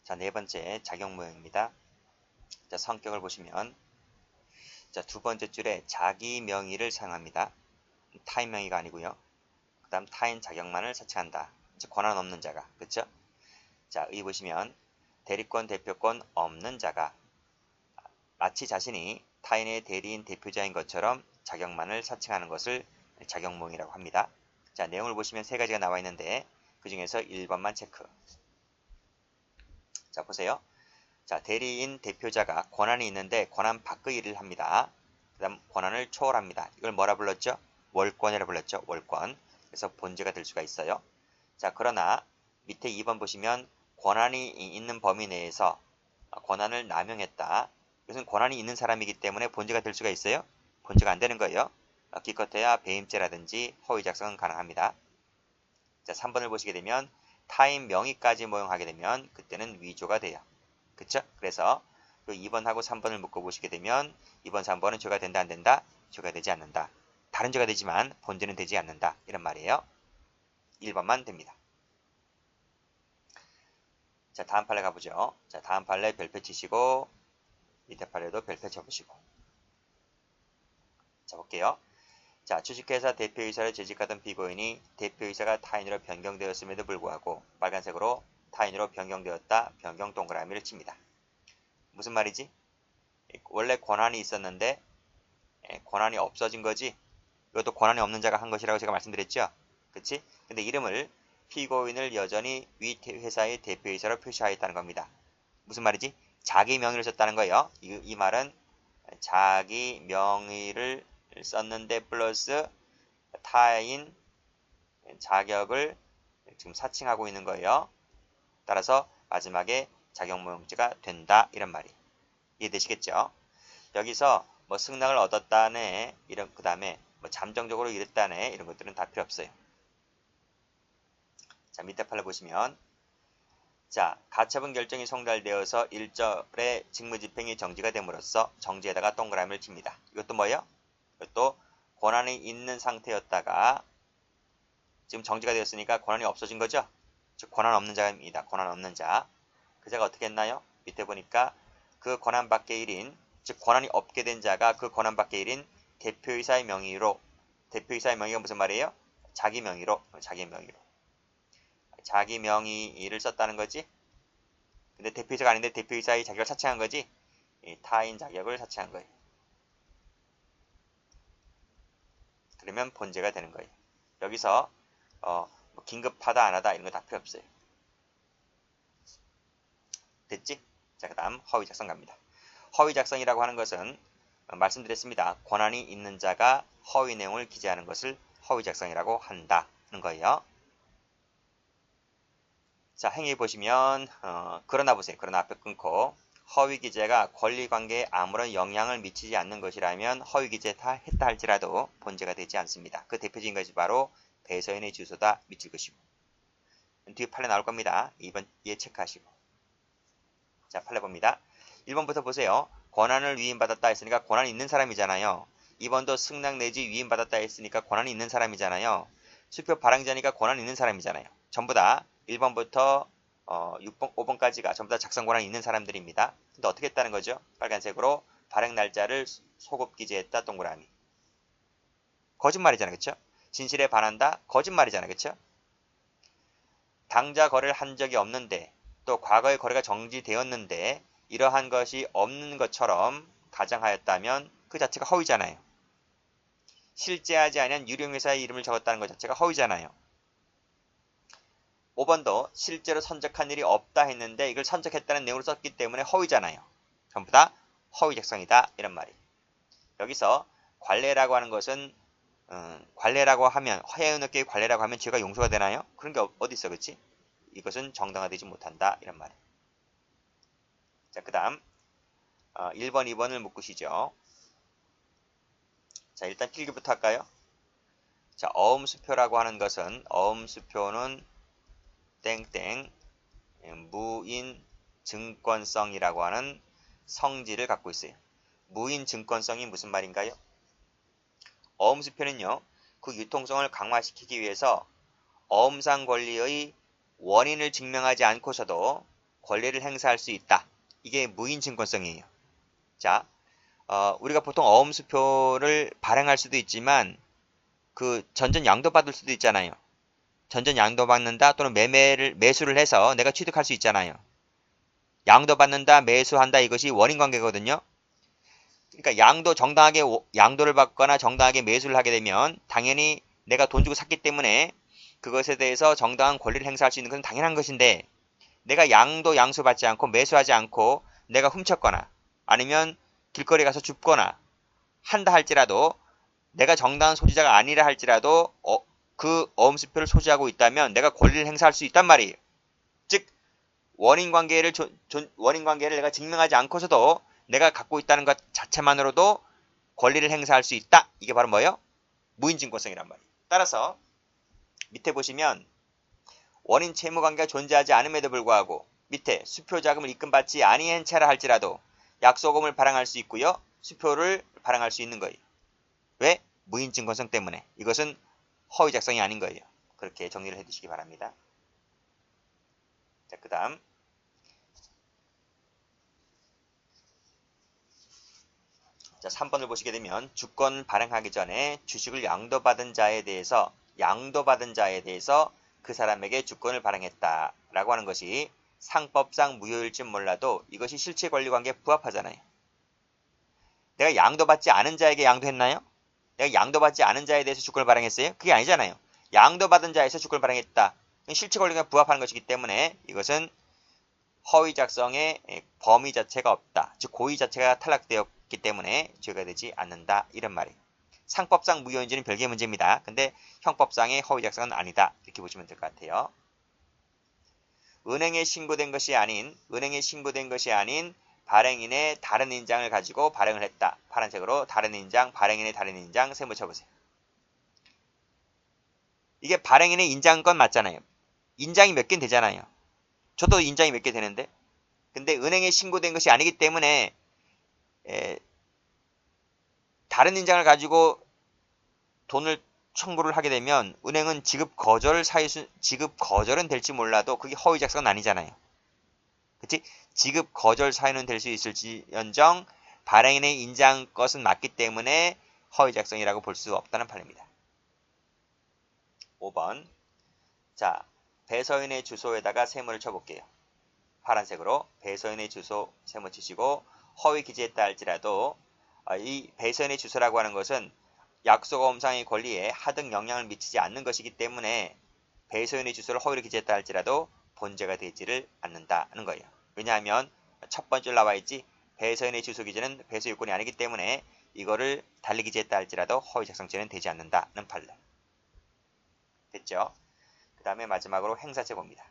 자, 네 번째 작용 모형입니다. 자, 성격을 보시면 자, 두 번째 줄에 자기 명의를 사용합니다. 타인 명의가 아니고요. 그 다음 타인 자격만을 사칭한다. 즉 권한 없는 자가. 그쵸? 자, 여기 보시면 대리권, 대표권 없는 자가 마치 자신이 타인의 대리인, 대표자인 것처럼 자격만을 사칭하는 것을 작용 모형이라고 합니다. 자, 내용을 보시면 세 가지가 나와 있는데 그 중에서 1번만 체크. 자, 보세요. 자, 대리인, 대표자가 권한이 있는데 권한 밖의 일을 합니다. 그 다음 권한을 초월합니다. 이걸 뭐라 불렀죠? 월권이라 불렀죠. 월권. 그래서 본죄가 될 수가 있어요. 자, 그러나 밑에 2번 보시면 권한이 있는 범위 내에서 권한을 남용했다. 이것은 권한이 있는 사람이기 때문에 본죄가 될 수가 있어요? 본죄가 안 되는 거예요. 기껏해야 배임죄라든지 허위 작성은 가능합니다. 자, 3번을 보시게 되면 타인 명의까지 모형하게 되면 그때는 위조가 돼요. 그쵸? 그래서 2번하고 3번을 묶어 보시게 되면 2번, 3번은 죄가 된다, 안 된다? 죄가 되지 않는다. 다른 죄가 되지만 본죄는 되지 않는다. 이런 말이에요. 1번만 됩니다. 자, 다음 판례 가보죠. 자, 다음 판례 별표 치시고 밑에 판례도 별표 쳐보시고. 자, 볼게요. 자, 주식회사 대표이사를 재직하던 피고인이 대표이사가 타인으로 변경되었음에도 불구하고 빨간색으로 타인으로 변경되었다. 변경 동그라미를 칩니다. 무슨 말이지? 원래 권한이 있었는데 권한이 없어진 거지. 이것도 권한이 없는 자가 한 것이라고 제가 말씀드렸죠. 그치? 근데 이름을 피고인을 여전히 위 회사의 대표이사로 표시하였다는 겁니다. 무슨 말이지? 자기 명의를 썼다는 거예요. 이 말은 자기 명의를 썼는데 플러스 타인 자격을 지금 사칭하고 있는 거예요. 따라서 마지막에 작용모형죄가 된다. 이런 말이 이해되시겠죠? 여기서 뭐 승낙을 얻었다네, 이런, 그 다음에 뭐 잠정적으로 이랬다네, 이런 것들은 다 필요 없어요. 자, 밑에 판을 보시면, 자, 가처분 결정이 송달되어서 1절의 직무집행이 정지가 됨으로써 정지에다가 동그라미를 칩니다. 이것도 뭐예요? 이것도 권한이 있는 상태였다가 지금 정지가 되었으니까 권한이 없어진 거죠? 즉, 권한 없는 자입니다. 권한 없는 자. 그 자가 어떻게 했나요? 밑에 보니까 그 권한 밖의 일인, 즉 권한이 없게 된 자가 그 권한 밖의 일인 대표이사의 명의로, 대표이사의 명의가 무슨 말이에요? 자기 명의로, 자기 명의를 썼다는 거지. 근데 대표이사가 아닌데 대표이사의 자격을 사칭한 거지. 타인 자격을 사칭한 거예요. 그러면 본죄가 되는 거예요. 여기서 뭐 긴급하다 안 하다 이런 거 다 필요 없어요. 됐지? 자, 그 다음 허위 작성 갑니다. 허위 작성이라고 하는 것은 말씀드렸습니다. 권한이 있는 자가 허위 내용을 기재하는 것을 허위 작성이라고 한다는 거예요. 자, 행위 보시면 그러나 보세요. 그러나 앞에 끊고 허위 기재가 권리관계에 아무런 영향을 미치지 않는 것이라면 허위 기재 다 했다 할지라도 본죄가 되지 않습니다. 그 대표적인 것이 바로 배서인의 주소다 미칠 것이고. 뒤에 판례 나올 겁니다. 2번 예 체크하시고. 자, 판례 봅니다. 1번부터 보세요. 권한을 위임받았다 했으니까 권한이 있는 사람이잖아요. 2번도 승낙 내지 위임받았다 했으니까 권한이 있는 사람이잖아요. 수표 발행자니까 권한이 있는 사람이잖아요. 전부 다 1번부터 6번, 5번까지가 전부 다 작성 권한이 있는 사람들입니다. 근데 어떻게 했다는 거죠? 빨간색으로 발행 날짜를 소급 기재했다. 동그라미. 거짓말이잖아요. 그쵸? 진실에 반한다. 거짓말이잖아요. 그쵸? 당좌 거래를 한 적이 없는데 또 과거의 거래가 정지되었는데 이러한 것이 없는 것처럼 가정하였다면 그 자체가 허위잖아요. 실제하지 않은 유령회사의 이름을 적었다는 것 자체가 허위잖아요. 5번도 실제로 선적한 일이 없다 했는데 이걸 선적했다는 내용으로 썼기 때문에 허위잖아요. 전부 다 허위 작성이다 이런 말이. 여기서 관례라고 하는 것은 관례라고 하면 해운업계의 관례라고 하면 죄가 용서가 되나요? 그런 게 어디 있어, 그렇지? 이것은 정당화되지 못한다 이런 말이에요. 자, 그 다음 1번, 2번을 묶으시죠. 자, 일단 필기부터 할까요? 자, 어음수표라고 하는 것은 어음수표는 땡땡 무인 증권성이라고 하는 성질을 갖고 있어요. 무인 증권성이 무슨 말인가요? 어음수표는요, 그 유통성을 강화시키기 위해서 어음상 권리의 원인을 증명하지 않고서도 권리를 행사할 수 있다. 이게 무인증권성이에요. 자, 우리가 보통 어음수표를 발행할 수도 있지만 그 전전 양도받을 수도 있잖아요. 전전 양도받는다 또는 매수를 해서 내가 취득할 수 있잖아요. 양도받는다, 매수한다 이것이 원인관계거든요. 그러니까 정당하게 양도를 받거나 정당하게 매수를 하게 되면 당연히 내가 돈 주고 샀기 때문에 그것에 대해서 정당한 권리를 행사할 수 있는 것은 당연한 것인데 내가 양수받지 않고 매수하지 않고 내가 훔쳤거나 아니면 길거리 가서 줍거나 한다 할지라도 내가 정당한 소지자가 아니라 할지라도 그 어음수표를 소지하고 있다면 내가 권리를 행사할 수 있단 말이에요. 즉 원인관계를 내가 증명하지 않고서도 내가 갖고 있다는 것 자체만으로도 권리를 행사할 수 있다. 이게 바로 뭐예요? 무인증권성이란 말이에요. 따라서 밑에 보시면 원인 채무관계가 존재하지 않음에도 불구하고 밑에 수표자금을 입금받지 아니한 채라 할지라도 약소금을 발행할 수 있고요. 수표를 발행할 수 있는 거예요. 왜? 무인증권성 때문에. 이것은 허위 작성이 아닌 거예요. 그렇게 정리를 해두시기 바랍니다. 자, 그 다음 자, 3번을 보시게 되면 주권 발행하기 전에 주식을 양도받은 자에 대해서 그 사람에게 주권을 발행했다 라고 하는 것이 상법상 무효일지 몰라도 이것이 실체권리관계에 부합하잖아요. 내가 양도받지 않은 자에게 양도했나요? 내가 양도받지 않은 자에 대해서 주권을 발행했어요? 그게 아니잖아요. 양도받은 자에서 주권을 발행했다. 실체권리관계에 부합하는 것이기 때문에 이것은 허위 작성의 범위 자체가 없다. 즉 고의 자체가 탈락되었기 때문에 죄가 되지 않는다. 이런 말이에요. 상법상 무효인지는 별개의 문제입니다. 근데 형법상의 허위 작성은 아니다. 이렇게 보시면 될 것 같아요. 은행에 신고된 것이 아닌 발행인의 다른 인장을 가지고 발행을 했다. 파란색으로 다른 인장, 발행인의 다른 인장 세모 쳐보세요. 이게 발행인의 인장건 맞잖아요. 인장이 몇 개는 되잖아요. 저도 인장이 몇 개 되는데 근데 은행에 신고된 것이 아니기 때문에 다른 인장을 가지고 돈을 청구를 하게 되면 은행은 지급 거절은 될지 몰라도 그게 허위 작성은 아니잖아요. 그치? 지급 거절 사유는 될 수 있을지언정 발행인의 인장 것은 맞기 때문에 허위 작성이라고 볼 수 없다는 판입니다. 5번 자, 배서인의 주소에다가 세모를 쳐볼게요. 파란색으로 배서인의 주소 세모 치시고 허위 기재했다 할지라도 이 배서인의 주소라고 하는 것은 약소검상의 권리에 하등 영향을 미치지 않는 것이기 때문에 배서인의 주소를 허위로 기재했다 할지라도 본죄가 되지를 않는다는 거예요. 왜냐하면 첫 번째로 나와 있지 배서인의 주소 기재는 배서 요건이 아니기 때문에 이거를 달리 기재했다 할지라도 허위 작성죄는 되지 않는다는 판례. 됐죠? 그 다음에 마지막으로 행사죄 봅니다.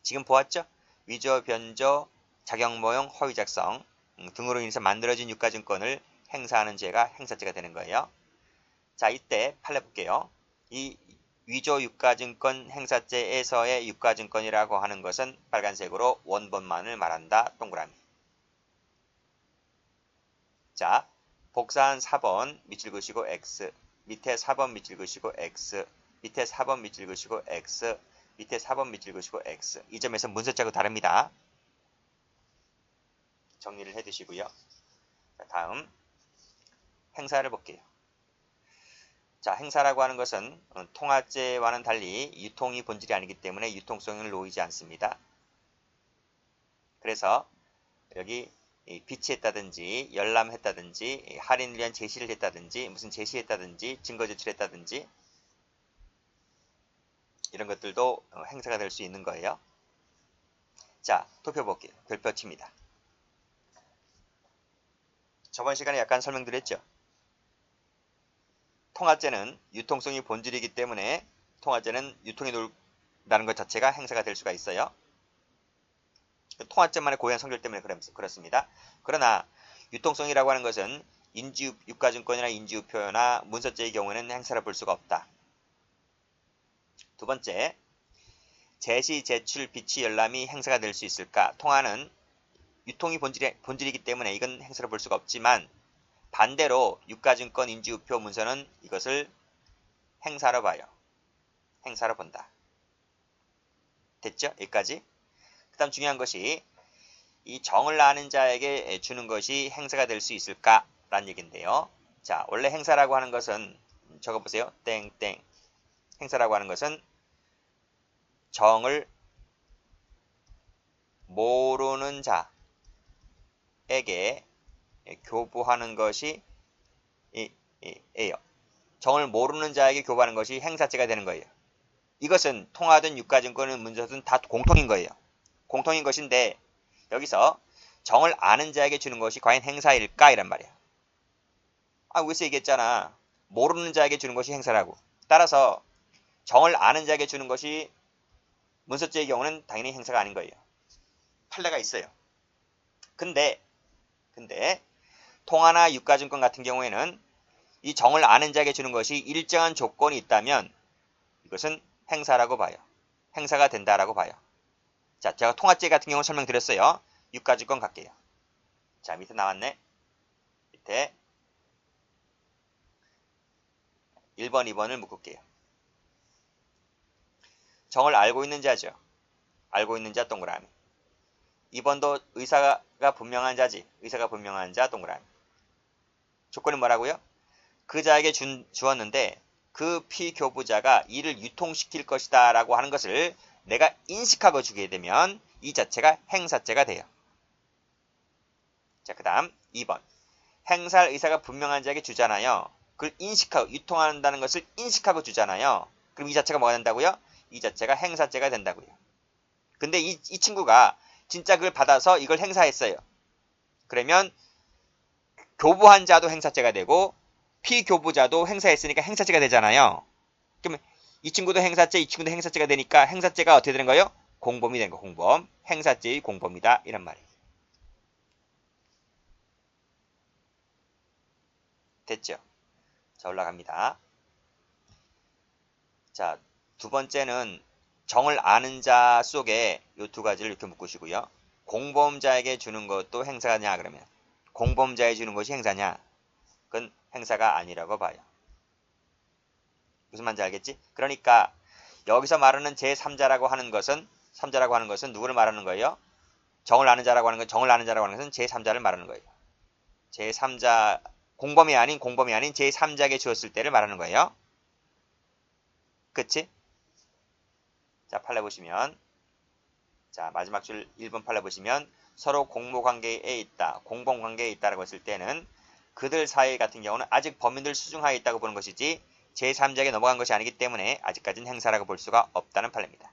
지금 보았죠? 위조, 변조, 자격모형, 허위 작성 등으로 인해서 만들어진 유가증권을 행사하는 죄가 행사죄가 되는 거예요. 자, 이때 판례 볼게요. 이 위조 유가증권 행사죄에서의 유가증권이라고 하는 것은 빨간색으로 원본만을 말한다. 동그라미. 자, 복사한 4번 밑줄 그으시고 X, 밑에 4번 밑줄 그으시고 X, 밑에 4번 밑줄 그으시고 X, 밑에 4번 밑줄 그으시고 X. 이 점에서 문서자하고 다릅니다. 정리를 해두시고요. 자, 다음 행사를 볼게요. 자, 행사라고 하는 것은 통화죄와는 달리 유통이 본질이 아니기 때문에 유통성을 놓이지 않습니다. 그래서 여기 비치했다든지 열람했다든지 할인을 위한 제시를 했다든지 무슨 제시했다든지 증거 제출했다든지 이런 것들도 행사가 될 수 있는 거예요. 자, 도표 볼게요. 별표 칩니다. 저번 시간에 약간 설명드렸죠. 통화죄는 유통성이 본질이기 때문에 통화죄는 유통이 놀다는 것 자체가 행사가 될 수가 있어요. 통화죄만의 고유한 성질 때문에 그렇습니다. 그러나 유통성이라고 하는 것은 유가증권이나 인지우표나 문서죄의 경우에는 행사를 볼 수가 없다. 두 번째, 제시, 제출, 비치, 열람이 행사가 될 수 있을까? 통화는 유통이 본질이기 때문에 이건 행사를 볼 수가 없지만 반대로 유가증권, 인지우표, 문서는 이것을 행사로 봐요. 행사로 본다. 됐죠? 여기까지? 그 다음 중요한 것이 이 정을 아는 자에게 주는 것이 행사가 될 수 있을까라는 얘기인데요. 자, 원래 행사라고 하는 것은 적어보세요. 땡땡. 행사라고 하는 것은 정을 모르는 자에게 교부하는 것이 예요. 정을 모르는 자에게 교부하는 것이 행사죄가 되는 거예요. 이것은 통화든 유가증권은 문서든 다 공통인 거예요. 공통인 것인데 여기서 정을 아는 자에게 주는 것이 과연 행사일까? 이란 말이야. 위에서 얘기했잖아. 모르는 자에게 주는 것이 행사라고. 따라서 정을 아는 자에게 주는 것이 문서죄의 경우는 당연히 행사가 아닌 거예요. 판례가 있어요. 근데 통화나 유가증권 같은 경우에는 이 정을 아는 자에게 주는 것이 일정한 조건이 있다면 이것은 행사라고 봐요. 행사가 된다라고 봐요. 자, 제가 통화죄 같은 경우 설명드렸어요. 유가증권 갈게요. 자, 밑에 나왔네. 밑에 1번, 2번을 묶을게요. 정을 알고 있는 자죠. 알고 있는 자 동그라미. 2번도 의사가 분명한 자지. 의사가 분명한 자 동그라미. 조건이 뭐라고요? 그 자에게 주었는데 그 피교부자가 이를 유통시킬 것이다 라고 하는 것을 내가 인식하고 주게 되면 이 자체가 행사죄가 돼요. 자, 그 다음 2번. 행사할 의사가 분명한 자에게 주잖아요. 그걸 인식하고, 유통한다는 것을 인식하고 주잖아요. 그럼 이 자체가 뭐가 된다고요? 이 자체가 행사죄가 된다고요. 근데 이 친구가 진짜 그걸 받아서 이걸 행사했어요. 그러면 교부한 자도 행사죄가 되고 피교부자도 행사했으니까 행사죄가 되잖아요. 그러면 이 친구도 행사죄, 이 친구도 행사죄가 되니까 행사죄가 어떻게 되는 거예요? 공범이 된 거, 공범. 행사죄의 공범이다. 이란 말이에요. 됐죠? 자, 올라갑니다. 자, 두 번째는 정을 아는 자 속에 이 두 가지를 이렇게 묶으시고요. 공범자에게 주는 것도 행사냐 그러면 공범자에 주는 것이 행사냐? 그건 행사가 아니라고 봐요. 무슨 말인지 알겠지? 그러니까 여기서 말하는 제3자라고 하는 것은 3자라고 하는 것은 누구를 말하는 거예요? 정을 아는 자라고 하는 건 정을 아는 자라고 하는 것은 제3자를 말하는 거예요. 제3자 공범이 아닌 제3자에게 주었을 때를 말하는 거예요. 그치? 자, 판례 보시면 자, 마지막 줄 1번 판례 보시면 서로 공모관계에 있다, 공범관계에 있다라고 했을 때는 그들 사이 같은 경우는 아직 범인들 수중하에 있다고 보는 것이지 제3자에게 넘어간 것이 아니기 때문에 아직까지는 행사라고 볼 수가 없다는 판례입니다.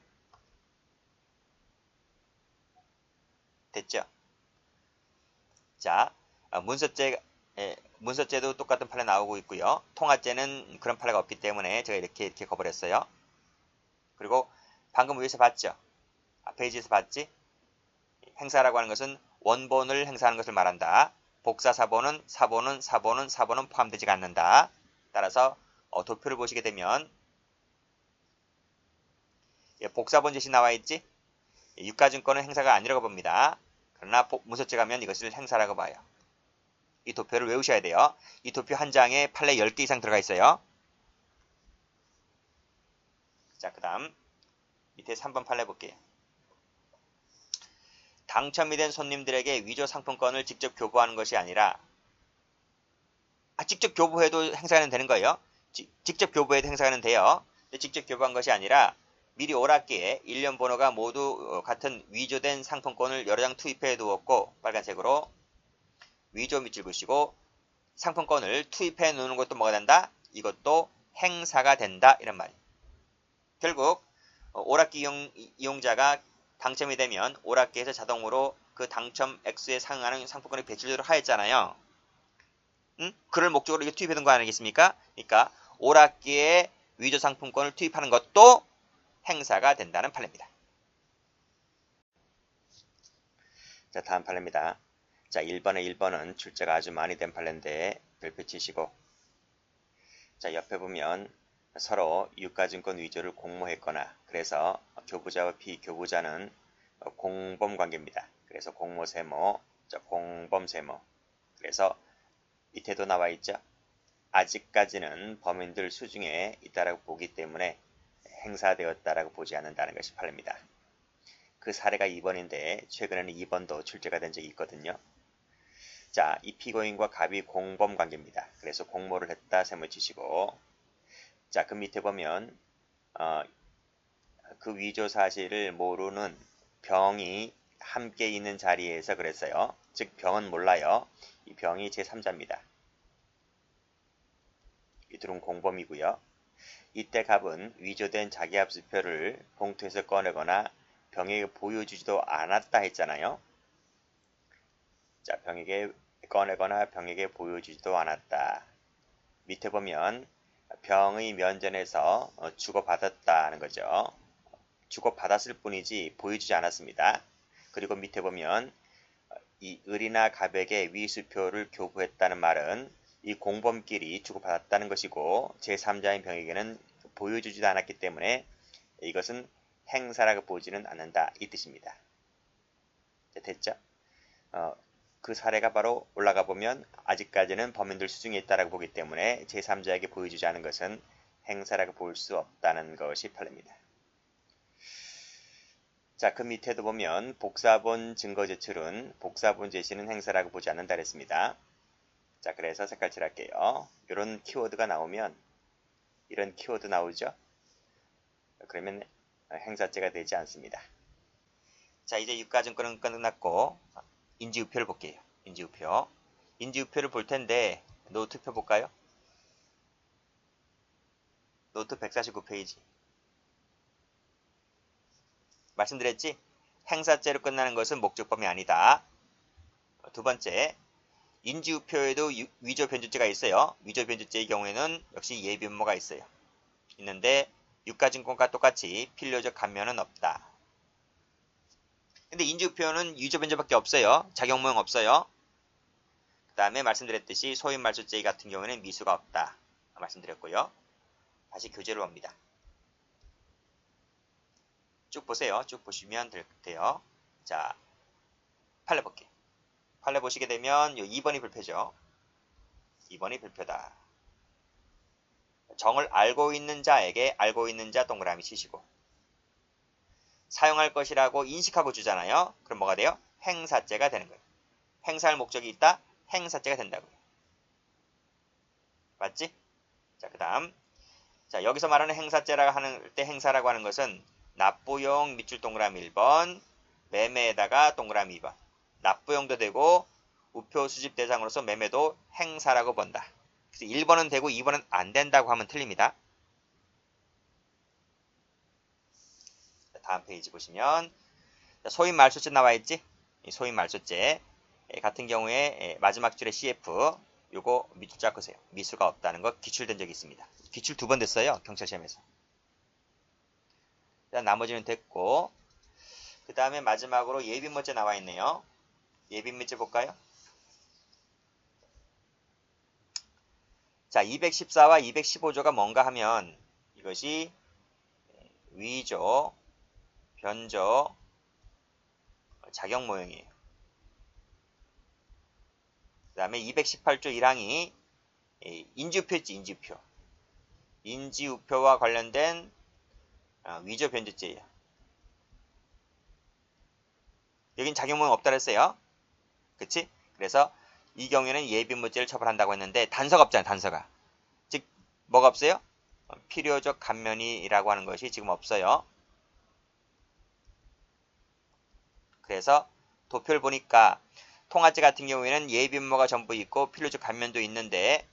됐죠? 자, 문서죄도 똑같은 판례 나오고 있고요. 통화죄는 그런 판례가 없기 때문에 제가 이렇게 거버렸어요. 그리고 방금 위에서 봤죠? 페이지에서 봤지? 행사라고 하는 것은 원본을 행사하는 것을 말한다. 복사사본은 사본은 포함되지 않는다. 따라서 도표를 보시게 되면 복사본 제시 나와 있지? 유가증권은 행사가 아니라고 봅니다. 그러나 문서죄 가면 이것을 행사라고 봐요. 이 도표를 외우셔야 돼요. 이 도표 한 장에 판례 10개 이상 들어가 있어요. 자, 그 다음 밑에 3번 판례 볼게요. 당첨이 된 손님들에게 위조 상품권을 직접 교부하는 것이 아니라 직접 교부해도 행사는 되는 거예요. 직접 교부해도 행사는 돼요. 직접 교부한 것이 아니라 미리 오락기에 일련 번호가 모두 같은 위조된 상품권을 여러 장 투입해 두었고 빨간색으로 위조 밑줄 그으시고 상품권을 투입해 놓는 것도 뭐가 된다? 이것도 행사가 된다. 이런 말이에요. 결국 오락기 이용자가 당첨이 되면 오락기에서 자동으로 그 당첨 액수에 상응하는 상품권이 배출되도록 하였잖아요. 그럴 목적으로 이게 투입해 둔 거 아니겠습니까? 그러니까 오락기에 위조 상품권을 투입하는 것도 행사가 된다는 판례입니다. 자, 다음 판례입니다. 자, 1번은 출제가 아주 많이 된 판례인데 별표 치시고 자, 옆에 보면 서로 유가증권 위조를 공모했거나 그래서 교부자와 피교부자는 공범관계입니다. 그래서 공모세모, 공범세모. 그래서 밑에도 나와 있죠. 아직까지는 범인들 수중에 있다라고 보기 때문에 행사되었다라고 보지 않는다는 것이 판례입니다. 그 사례가 2번인데 최근에는 2번도 출제가 된 적이 있거든요. 자, 이 피고인과 갑이 공범 관계입니다. 그래서 공모를 했다 셈을 치시고, 자, 그 밑에 보면 그 위조 사실을 모르는 병이 함께 있는 자리에서 그랬어요. 즉 병은 몰라요. 이 병이 제3자입니다. 이 둘은 공범이고요. 이때 갑은 위조된 자기합수표를 봉투에서 꺼내거나 병에게 보여주지도 않았다 했잖아요. 자, 병에게 꺼내거나 병에게 보여주지도 않았다. 밑에 보면 병의 면전에서 주고받았다는 거죠. 주고받았을 뿐이지 보여주지 않았습니다. 그리고 밑에 보면 이 을이나 갑에게 위수표를 교부했다는 말은 이 공범끼리 주고받았다는 것이고 제3자인 병에게는 보여주지도 않았기 때문에 이것은 행사라고 보지는 않는다 이 뜻입니다. 됐죠? 그 사례가 바로 올라가 보면 아직까지는 범인들 수중에 있다라고 보기 때문에 제3자에게 보여주지 않은 것은 행사라고 볼 수 없다는 것이 판례입니다. 자, 그 밑에도 보면 복사본 증거 제출은 복사본 제시는 행사라고 보지 않는다 그랬습니다. 자, 그래서 색깔 칠할게요. 이런 키워드가 나오면 이런 키워드 나오죠? 그러면 행사죄가 되지 않습니다. 자, 이제 유가증권은 끝났고 인지우표를 볼게요. 인지우표. 인지우표를 볼 텐데 노트표 볼까요? 노트 149페이지. 말씀드렸지? 행사죄로 끝나는 것은 목적범이 아니다. 두 번째, 인지우표에도 위조 변조죄가 있어요. 위조 변조죄의 경우에는 역시 예비음모가 있어요. 있는데 유가증권과 똑같이 필요적 감면은 없다. 근데 인지우표는 위조 변조밖에 없어요. 작용모형 없어요. 그 다음에 말씀드렸듯이 소인 말소죄 같은 경우에는 미수가 없다. 말씀드렸고요. 다시 교재로 옵니다. 쭉 보세요. 쭉 보시면 돼요. 자, 판례 볼게요. 판례 보시게 되면 2번이 불표죠. 2번이 불표다. 정을 알고 있는 자에게 알고 있는 자 동그라미 치시고 사용할 것이라고 인식하고 주잖아요. 그럼 뭐가 돼요? 행사죄가 되는 거예요. 행사할 목적이 있다? 행사죄가 된다고요. 맞지? 자, 그 다음. 자, 여기서 말하는 행사죄라고 하는 때 행사라고 하는 것은 납부용 밑줄 동그라미 1번, 매매에다가 동그라미 2번. 납부용도 되고 우표 수집 대상으로서 매매도 행사라고 본다. 그래서 1번은 되고 2번은 안 된다고 하면 틀립니다. 다음 페이지 보시면 소인 말소죄 나와 있지? 소인 말소죄 같은 경우에 마지막 줄에 CF 요거 밑줄 쫙으세요. 미수가 없다는 거 기출된 적이 있습니다. 기출 2번 됐어요. 경찰 시험에서. 일단 나머지는 됐고 그 다음에 마지막으로 예비문제 나와 있네요. 예비문제 볼까요? 자, 214와 215조가 뭔가 하면 이것이 위조, 변조, 작용 모형이에요. 그 다음에 218조 1항이 인지우표 있지, 인지우표. 인지우표와 관련된 위조 변조죄예요. 여긴 작용 모형 없다 그랬어요. 그치? 그래서 이 경우에는 예비무죄를 처벌한다고 했는데 단서가 없잖아요. 단서가. 즉 뭐가 없어요? 필요적 감면이라고 하는 것이 지금 없어요. 그래서 도표를 보니까 통화죄 같은 경우에는 예비음모가 전부 있고 필요적 감면도 있는데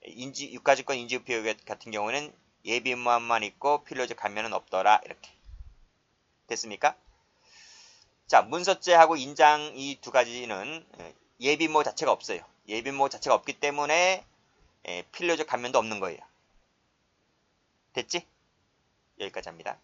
유가증권 인지우표 같은 경우에는 예비음모만 있고 필요적 감면은 없더라. 이렇게 됐습니까? 자, 문서죄하고 인장 이 두 가지는 예비음모 자체가 없어요. 예비음모 자체가 없기 때문에 필요적 감면도 없는 거예요. 됐지? 여기까지 합니다.